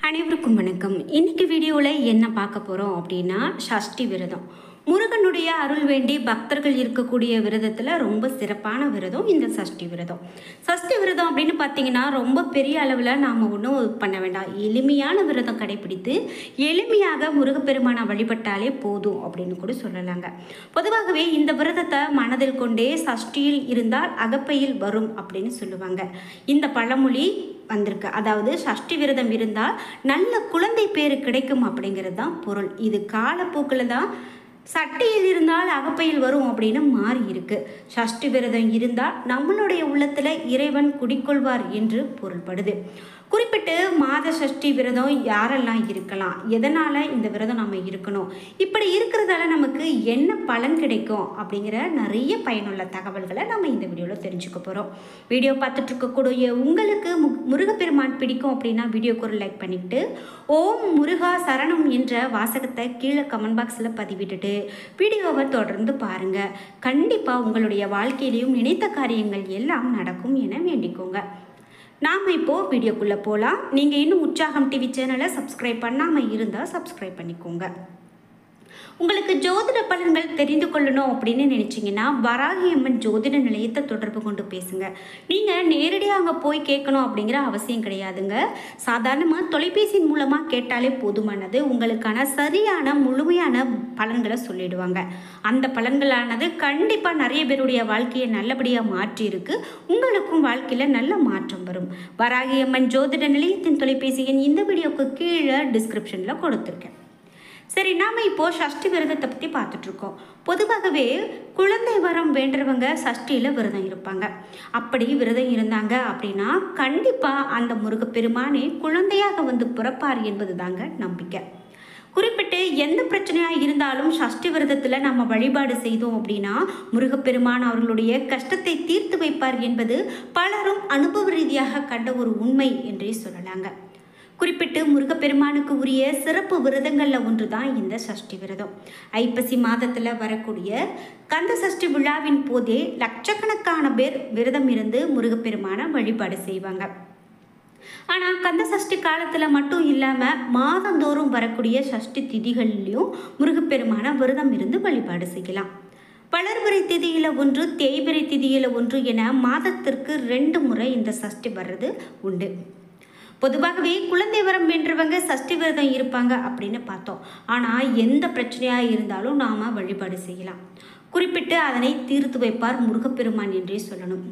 அனைவருக்கும் வணக்கம். இன்னைக்கு வீடியோவில் என்ன பார்க்க போகிறோம் அப்படின்னா சஷ்டி விரதம். முருகனுடைய அருள் வேண்டி பக்தர்கள் இருக்கக்கூடிய விரதத்தில் ரொம்ப சிறப்பான விரதம் இந்த சஷ்டி விரதம். சஷ்டி விரதம் அப்படின்னு பார்த்தீங்கன்னா ரொம்ப பெரிய அளவில் நாம் ஒன்றும் பண்ண வேண்டாம். எளிமையான விரதம் கடைபிடித்து எளிமையாக முருகப்பெருமானை வழிபட்டாலே போதும் அப்படின்னு கூட சொல்லலாங்க. பொதுவாகவே இந்த விரதத்தை மனதில் கொண்டே சஷ்டியில் இருந்தால் அகப்பையில் வரும் அப்படின்னு சொல்லுவாங்க. இந்த பழமொழி வந்திருக்கு. அதாவது சஷ்டி விரதம் இருந்தால் நல்ல குழந்தை பேரு கிடைக்கும் அப்படிங்கிறது தான் பொருள். இது காலப்போக்கில் தான் சட்டியில் இருந்தால் அகப்பையில் வரும் அப்படின்னு மாறி இருக்கு. சஷ்டி விரதம் இருந்தால் நம்மளுடைய உள்ளத்துல இறைவன் குடிக்கொள்வார் என்று பொருள்படுது. குறிப்பிட்டு மாத சஷ்டி விரதம் யாரெல்லாம் இருக்கலாம், எதனால இந்த விரதம் நம்ம இருக்கணும், இப்படி இருக்கிறதால நமக்கு என்ன பலன் கிடைக்கும் அப்படிங்கிற நிறைய பயனுள்ள தகவல்களை நம்ம இந்த வீடியோவில் தெரிஞ்சுக்க போகிறோம். வீடியோ பார்த்துட்டு இருக்கக்கூடிய உங்களுக்கு முருகப்பெருமான் பிடிக்கும் அப்படின்னா வீடியோக்கு ஒரு லைக் பண்ணிவிட்டு ஓம் முருகா சரணம் என்ற வாசகத்தை கீழே கமெண்ட் பாக்ஸில் பதிவிட்டுட்டு வீடியோவை தொடர்ந்து பாருங்கள். கண்டிப்பாக உங்களுடைய வாழ்க்கையிலையும் நினைத்த காரியங்கள் எல்லாம் நடக்கும் என வேண்டிக்கோங்க. நாம் இப்போது வீடியோக்குள்ளே போகலாம். நீங்கள் இன்னும் உற்சாகம் டிவி சேனலை சப்ஸ்கிரைப் பண்ணாமல் இருந்தால் சப்ஸ்கிரைப் பண்ணிக்கோங்க. உங்களுக்கு ஜோதிட பலன்கள் தெரிந்து கொள்ளணும் அப்படின்னு நினச்சிங்கன்னா வராகி அம்மன் ஜோதிட நிலையத்தை தொடர்பு கொண்டு பேசுங்க. நீங்கள் நேரடியாக அங்கே போய் கேட்கணும் அப்படிங்கிற அவசியம் கிடையாதுங்க. சாதாரணமாக தொலைபேசியின் மூலமாக கேட்டாலே போதுமானது. உங்களுக்கான சரியான முழுமையான பலன்களை சொல்லிடுவாங்க. அந்த பலன்களானது கண்டிப்பாக நிறைய பேருடைய வாழ்க்கையை நல்லபடியாக மாற்றி இருக்கு. உங்களுக்கும் வாழ்க்கையில் நல்ல மாற்றம் வரும். வராகி அம்மன் ஜோதிட நிலையத்தின் தொலைபேசி எண் இந்த வீடியோக்கு கீழே டிஸ்கிரிப்ஷனில் கொடுத்துருக்கேன். சரி, நாம் இப்போது சஷ்டி விரதத்தை பற்றி பார்த்துட்ருக்கோம். பொதுவாகவே குழந்தை வரம் வேண்டுறவங்க சஷ்டியில் விரதம் இருப்பாங்க. அப்படி விரதம் இருந்தாங்க அப்படின்னா கண்டிப்பாக அந்த முருகப்பெருமானே குழந்தையாக வந்து பிறப்பார் என்பது தாங்க நம்பிக்கை. குறிப்பிட்டு எந்த பிரச்சனையாக இருந்தாலும் சஷ்டி விரதத்தில் நம்ம வழிபாடு செய்தோம் அப்படின்னா முருகப்பெருமான் அவர்களுடைய கஷ்டத்தை தீர்த்து வைப்பார் என்பது பலரும் அனுபவ ரீதியாக கண்ட ஒரு உண்மை என்றே சொல்லலாங்க. குறிப்பிட்டு முருகப்பெருமானுக்கு உரிய சிறப்பு விரதங்களில் ஒன்று தான் இந்த சஷ்டி விரதம். ஐப்பசி மாதத்தில் வரக்கூடிய கந்த சஷ்டி விழாவின் போதே லட்சக்கணக்கான பேர் விரதம் இருந்து முருகப்பெருமானை வழிபாடு செய்வாங்க. ஆனால் கந்த சஷ்டி காலத்தில் மட்டும் இல்லாமல் மாதந்தோறும் வரக்கூடிய சஷ்டி திதிகள்லையும் முருகப்பெருமானை விரதம் இருந்து வழிபாடு செய்யலாம். வளர்பிறை திதியில் ஒன்று, தேய்பிறை திதியில் ஒன்று என மாதத்திற்கு 2 முறை இந்த சஷ்டி வர்றது உண்டு. பொதுவாகவே குழந்தை வரம் வேண்டவங்க சஷ்டி விரதம் இருப்பாங்க அப்படின்னு பார்த்தோம். ஆனால் எந்த பிரச்சனையாக இருந்தாலும் நாம் வழிபாடு செய்யலாம். குறிப்பிட்டு அதனை தீர்த்து வைப்பார் முருகப்பெருமான் என்றே சொல்லணும்.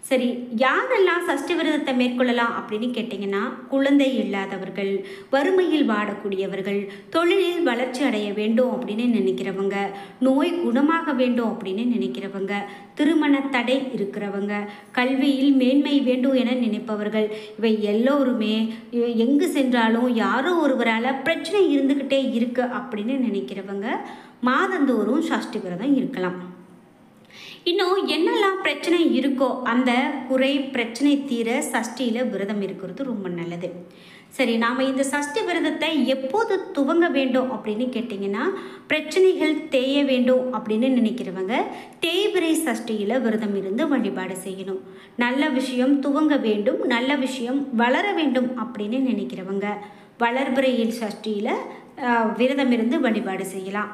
சரி, யாரெல்லாம் சஷ்டி விரதத்தை மேற்கொள்ளலாம் அப்படின்னு கேட்டிங்கன்னா குழந்தை இல்லாதவர்கள், வறுமையில் வாடக்கூடியவர்கள், தொழிலில் வளர்ச்சி அடைய வேண்டும் அப்படின்னு நினைக்கிறவங்க, நோய் குணமாக வேண்டும் அப்படின்னு நினைக்கிறவங்க, திருமண தடை இருக்கிறவங்க, கல்வியில் மேன்மை வேண்டும் என நினைப்பவர்கள், இவை எல்லோருமே எங்கு சென்றாலும் யாரோ ஒருவரால் பிரச்சனை இருந்துக்கிட்டே இருக்கு அப்படின்னு நினைக்கிறவங்க மாதந்தோறும் சஷ்டி விரதம் இருக்கலாம். இன்னும் என்னெல்லாம் பிரச்சனை இருக்கோ அந்த குறை பிரச்சனை தீர சஷ்டியில் விரதம் இருக்கிறது ரொம்ப நல்லது. சரி, நாம் இந்த சஷ்டி விரதத்தை எப்போது துவங்க வேண்டும் அப்படின்னு கேட்டிங்கன்னா பிரச்சனைகள் தேய வேண்டும் அப்படின்னு நினைக்கிறவங்க தேய்பிறை சஷ்டியில் விரதம் இருந்து வழிபாடு செய்யணும். நல்ல விஷயம் துவங்க வேண்டும், நல்ல விஷயம் வளர வேண்டும் அப்படின்னு நினைக்கிறவங்க வளர்பிறையில் சஷ்டியில் விரதம் இருந்து வழிபாடு செய்யலாம்.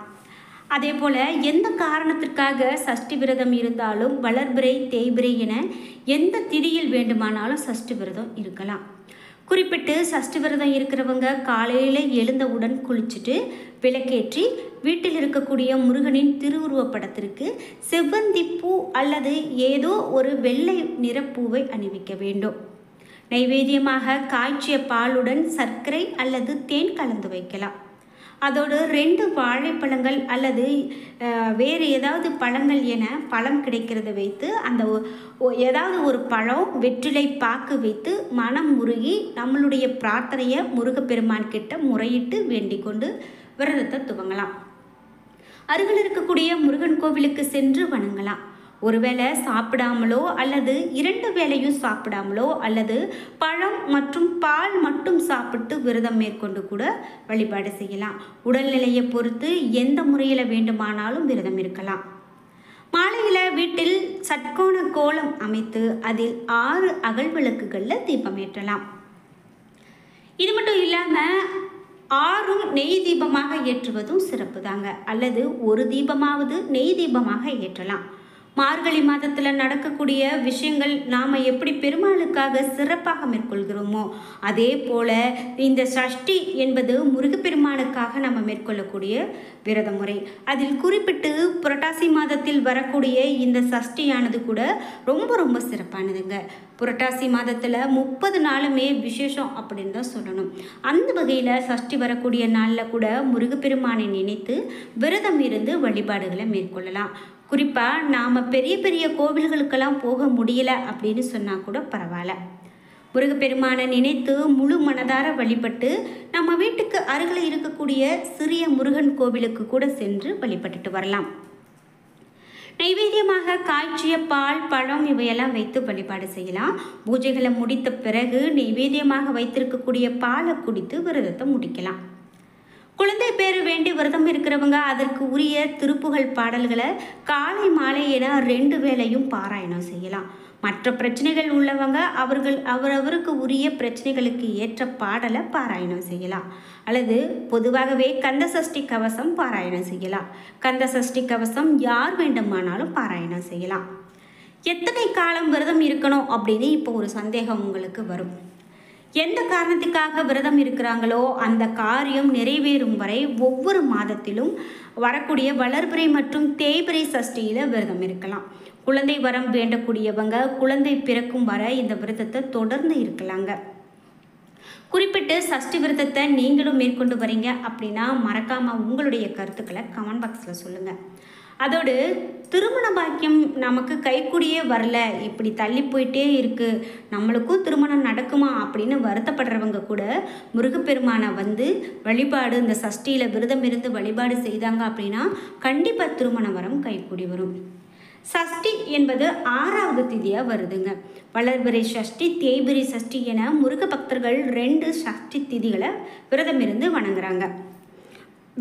அதே போல் எந்த காரணத்திற்காக சஷ்டி விரதம் இருந்தாலும் வளர்பிறை தேய்பிறை என எந்த திதியில் வேண்டுமானாலும் சஷ்டி விரதம் இருக்கலாம். குறிப்பிட்டு சஷ்டி விரதம் இருக்கிறவங்க காலையில் எழுந்தவுடன் குளிச்சுட்டு விளக்கேற்றி வீட்டில் இருக்கக்கூடிய முருகனின் திருவுருவப் படத்திற்கு செவ்வந்தி பூ அல்லது ஏதோ ஒரு வெள்ளை நிறப்பூவை அணிவிக்க வேண்டும். நைவேத்தியமாக காய்ச்சிய பாலுடன் சர்க்கரை அல்லது தேன் கலந்து வைக்கலாம். அதோடு 2 வாழைப்பழங்கள் அல்லது வேறு ஏதாவது பழங்கள் என பழம் கிடைக்கிறத வைத்து அந்த ஏதாவது ஒரு பழம் வெற்றிலை பாக்கு வைத்து மனம் உருகி நம்மளுடைய பிரார்த்தனையை முருகப்பெருமான் கிட்ட முறையிட்டு வேண்டிக் கொண்டு விரதத்தை துவங்கலாம். அருகில் இருக்கக்கூடிய முருகன் கோவிலுக்கு சென்று வணங்கலாம். ஒருவேளை சாப்பிடாமலோ அல்லது 2 வேளையும் சாப்பிடாமலோ அல்லது பழம் மற்றும் பால் மட்டும் சாப்பிட்டு விரதம் மேற்கொண்டு கூட வழிபாடு செய்யலாம். உடல்நிலையை பொறுத்து எந்த முறையில் வேண்டுமானாலும் விரதம் இருக்கலாம். மாலையில் வீட்டில் சட்கோண கோலம் அமைத்து அதில் 6 அகல் விளக்குகளில் தீபம் ஏற்றலாம். இது மட்டும் இல்லாமல் 6ம் நெய் தீபமாக ஏற்றுவதும் சிறப்பு தாங்க. அல்லது ஒரு தீபமாவது நெய் தீபமாக ஏற்றலாம். மார்கழி மாதத்தில் நடக்கக்கூடிய விஷயங்கள் நாம் எப்படி பெருமாளுக்காக சிறப்பாக மேற்கொள்கிறோமோ அதே போல் இந்த சஷ்டி என்பது முருகப்பெருமானுக்காக நம்ம மேற்கொள்ளக்கூடிய விரத முறை. அதில் குறிப்பிட்டு புரட்டாசி மாதத்தில் வரக்கூடிய இந்த சஷ்டியானது கூட ரொம்ப ரொம்ப சிறப்பானதுங்க. புரட்டாசி மாதத்தில் 30 நாளுமே விசேஷம் அப்படின்னு தான் சொல்லணும். அந்த வகையில் சஷ்டி வரக்கூடிய நாளில் கூட முருகப்பெருமானை நினைத்து விரதம் இருந்து வழிபாடுகளை மேற்கொள்ளலாம். குறிப்பாக நாம் பெரிய பெரிய கோவில்களுக்கெல்லாம் போக முடியலை அப்படின்னு சொன்னால் கூட பரவாயில்ல. முருகப்பெருமானை நினைத்து முழு மனதார வழிபட்டு நம்ம வீட்டுக்கு அருகில் இருக்கக்கூடிய சிறிய முருகன் கோவிலுக்கு கூட சென்று வழிபட்டுட்டு வரலாம். நைவேத்தியமாக காய்ச்சிய பால், பழம் இவையெல்லாம் வைத்து வழிபாடு செய்யலாம். பூஜைகளை முடித்த பிறகு நைவேத்தியமாக வைத்திருக்கக்கூடிய பாலை குடித்து விரதத்தை முடிக்கலாம். குழந்தை பேர் வேண்டி விரதம் இருக்கிறவங்க அதற்கு உரிய திருப்புகழ் பாடல்களை காலை மாலை என 2 வேளையும் பாராயணம் செய்யலாம். மற்ற பிரச்சனைகள் உள்ளவங்க அவரவருக்கு உரிய பிரச்சனைகளுக்கு ஏற்ற பாடலை பாராயணம் செய்யலாம். அல்லது பொதுவாகவே கந்த சஷ்டி கவசம் பாராயணம் செய்யலாம். கந்த சஷ்டி கவசம் யார் வேண்டுமானாலும் பாராயணம் செய்யலாம். எத்தனை காலம் விரதம் இருக்கணும் அப்படின்னு இப்போ ஒரு சந்தேகம் உங்களுக்கு வரும். எந்த காரணத்துக்காக விரதம் இருக்கிறாங்களோ அந்த காரியம் நிறைவேறும் வரை ஒவ்வொரு மாதத்திலும் வரக்கூடிய வளர்பிறை மற்றும் தேய்பிறை சஷ்டியில் விரதம் இருக்கலாம். குழந்தை வரம் வேண்டக்கூடியவங்க குழந்தை பிறக்கும் வரை இந்த விரதத்தை தொடர்ந்து இருக்கலாங்க. குறிப்பிட்டு சஷ்டி விரதத்தை நீங்களும் மேற்கொண்டு வரீங்க அப்படின்னா மறக்காமல் உங்களுடைய கருத்துக்களை கமெண்ட் பாக்ஸில் சொல்லுங்கள். அதோடு திருமண பாக்கியம் நமக்கு கைக்கூடியே வரல, இப்படி தள்ளி போயிட்டே இருக்குது, நம்மளுக்கும் திருமணம் நடக்குமா அப்படின்னு வருத்தப்படுறவங்க கூட முருகப்பெருமானை வந்து வழிபாடு இந்த சஷ்டியில் விரதம் இருந்து வழிபாடு செய்தாங்க அப்படின்னா கண்டிப்பாக திருமண வரம் கைக்கூடி வரும். சஷ்டி என்பது 6வது திதியாக வருதுங்க. வளர்பிறை சஷ்டி, தேய்பிறை சஷ்டி என முருக பக்தர்கள் 2 சஷ்டி திதிகளை விரதம் இருந்து வணங்குறாங்க.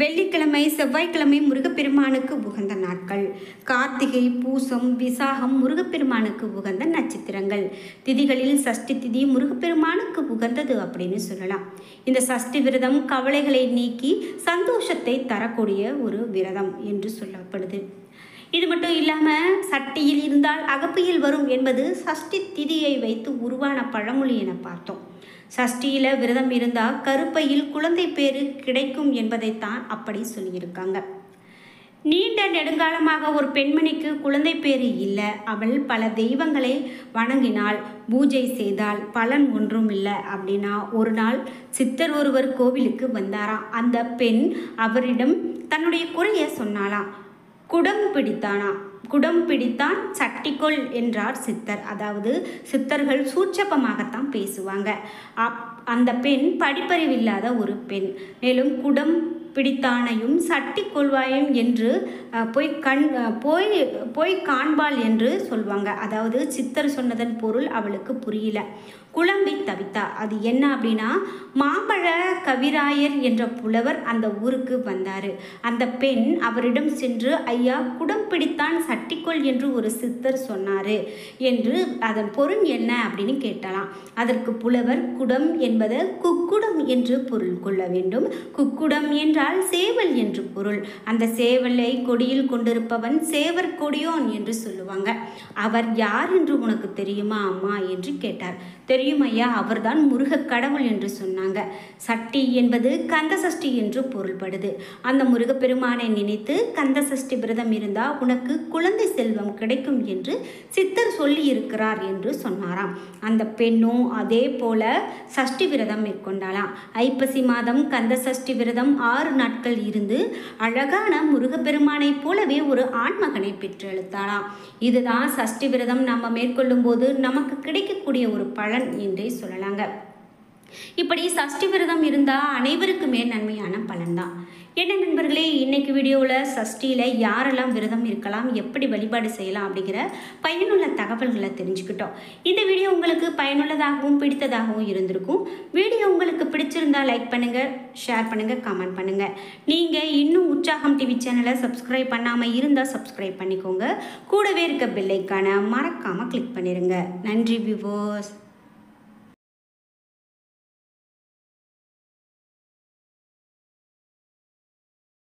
வெள்ளிக்கிழமை, செவ்வாய்க்கிழமை முருகப்பெருமானுக்கு உகந்த நாட்கள். கார்த்திகை, பூசம், விசாகம் முருகப்பெருமானுக்கு உகந்த நட்சத்திரங்கள். திதிகளில் சஷ்டி திதி முருகப்பெருமானுக்கு உகந்தது அப்படின்னு சொல்லலாம். இந்த சஷ்டி விரதம் கவலைகளை நீக்கி சந்தோஷத்தை தரக்கூடிய ஒரு விரதம் என்று சொல்லப்படுது. இது மட்டும் இல்லாமல் சட்டியில் இருந்தால் அகப்பையில் வரும் என்பது சஷ்டி திதியை வைத்து உருவான பழமொழி என பார்த்தோம். சஷ்டியில் விரதம் இருந்தால் கருப்பையில் குழந்தை பேரு கிடைக்கும் என்பதைத்தான் அப்படி சொல்லியிருக்காங்க. நீண்ட நெடுங்காலமாக ஒரு பெண்மணிக்கு குழந்தை பேரு இல்லை, அவள் பல தெய்வங்களை வணங்கினாள், பூஜை செய்தால் பலன் ஒன்றும் இல்லை அப்படின்னா ஒரு நாள் சித்தர் ஒருவர் கோவிலுக்கு வந்தாராம். அந்த பெண் அவரிடம் தன்னுடைய குறையை சொன்னாலாம். குடம் பிடித்தான் சட்டிக்கொள் என்றார் சித்தர். அதாவது சித்தர்கள் சூட்சப்பமாகத்தான் பேசுவாங்க. அந்த பெண் படிப்பறிவில்லாத ஒரு பெண். மேலும் குடம் பிடித்தானையும் சட்டி கொள்வாயும் என்று போய் காண்பாள் என்று சொல்லுவாங்க. அதாவது சித்தர் சொன்னதன் பொருள் அவளுக்கு புரியல, குழம்பி தவித்தா. அது என்ன அப்படின்னா, மாம்பழ கவிராயர் என்ற புலவர் அந்த ஊருக்கு வந்தார். அந்த பெண் அவரிடம் சென்று, ஐயா, குடம் பிடித்தான் சட்டிக்கொள் என்று ஒரு சித்தர் சொன்னார் என்று அதன் பொருள் என்ன அப்படின்னு கேட்டலாம். அதற்கு புலவர், குடம் என்பது குக்குடம் என்று பொருள் கொள்ள வேண்டும். குக்குடம் என்றால் சேவல் என்று பொருள். அந்த சேவலை கொடியில் கொண்டிருப்பவன் சேவர் கொடியோன் என்று சொல்லுவாங்க. அவர் யார் என்று உனக்கு தெரியுமா அம்மா என்று கேட்டார். தெரியும் ஐயா, அவர்தான் முருக கடவுள் என்று சொன்னாங்க. சட்டி என்பது கந்த சஷ்டி என்று பொருள்படுது. அந்த முருகப்பெருமானை நினைத்து கந்த சஷ்டி விரதம் இருந்தால் உனக்கு குழந்தை செல்வம் கிடைக்கும் என்று சித்தர் சொல்லி இருக்கிறார் என்று சொன்னாராம். அந்த பெண்ணும் அதே போல சஷ்டி விரதம் மேற்கொண்டாலாம். ஐப்பசி மாதம் கந்த சஷ்டி விரதம் 6 நாட்கள் இருந்து அழகான முருகப்பெருமானை போலவே ஒரு ஆண்மகனை பெற்றெடுத்தாளாம். இதுதான் சஷ்டி விரதம் நம்ம மேற்கொள்ளும் போது நமக்கு கிடைக்கக்கூடிய ஒரு பலன் என்றே சொல்லலாங்க. இப்படி சஷ்டி விரதம் இருந்தால் அனைவருக்குமே நன்மையான பலன்தான். என்ன நண்பர்களே, இன்னைக்கு வீடியோவில் சஷ்டியில் யாரெல்லாம் விரதம் இருக்கலாம், எப்படி வழிபாடு செய்யலாம் அப்படிங்கிற பயனுள்ள தகவல்களை தெரிஞ்சுக்கிட்டோம். இந்த வீடியோ உங்களுக்கு பயனுள்ளதாகவும் பிடித்ததாகவும் இருந்திருக்கும். வீடியோ உங்களுக்கு பிடிச்சிருந்தால் லைக் பண்ணுங்கள், ஷேர் பண்ணுங்கள், கமெண்ட் பண்ணுங்கள். நீங்கள் இன்னும் உற்சாகம் டிவி சேனலை சப்ஸ்கிரைப் பண்ணாமல் இருந்தால் சப்ஸ்கிரைப் பண்ணிக்கோங்க. கூடவே இருக்க பெல் ஐக்கானை மறக்காமல் கிளிக் பண்ணிடுங்க. நன்றி வியூவர்ஸ்.